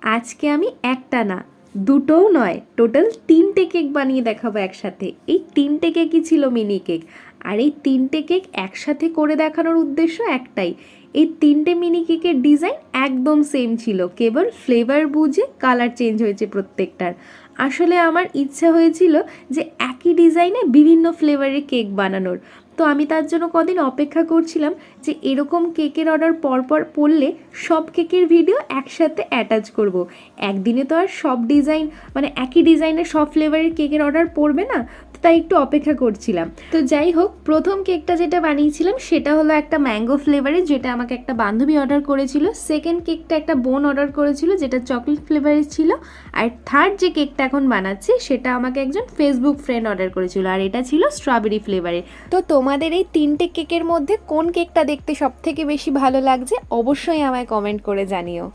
আজকে আমি একটা না, দুটোও নয়, টোটাল 3টে কেক বানিয়ে দেখাবো একসাথে। এই 3টে কেকই ছিল মিনি কেক। আর এই 3টে কেক একসাথে করে দেখানোর উদ্দেশ্য একটাই, এই 3টে মিনি কেকের ডিজাইন একদম সেম ছিল, কেবল ফ্লেভার বুঝে কালার চেঞ্জ হয়েছে প্রত্যেকটার। আসলে আমার ইচ্ছা হয়েছিল যে একই ডিজাইনে বিভিন্ন ফ্লেভারের কেক বানানোর। তো আমি তার জন্য কদিন অপেক্ষা করছিলাম যে এরকম কেকের অর্ডার পরপর পড়লে সব কেকের ভিডিও একসাথে অ্যাটাচ করব। একদিনে তো আর সব ডিজাইন মানে একই ডিজাইনের সব ফ্লেভারের কেকের অর্ডার পড়বে না, তো তাই একটু অপেক্ষা করছিলাম। তো যাই হোক, প্রথম কেকটা যেটা বানিয়েছিলাম সেটা হলো একটা ম্যাঙ্গো ফ্লেভারের, যেটা আমাকে একটা বান্ধবী অর্ডার করেছিল। সেকেন্ড কেকটা একটা বোন অর্ডার করেছিল, যেটা চকলেট ফ্লেভারের ছিল। আর থার্ড যে কেকটা এখন বানাচ্ছি সেটা আমাকে একজন ফেসবুক ফ্রেন্ড অর্ডার করেছিল, আর এটা ছিল স্ট্রবেরি ফ্লেভারের। তো তোমাদের এই 3টে কেকের মধ্যে কোন কেকটা দেখতে সব থেকে বেশি ভালো লাগছে অবশ্যই আমায় কমেন্ট করে জানিও।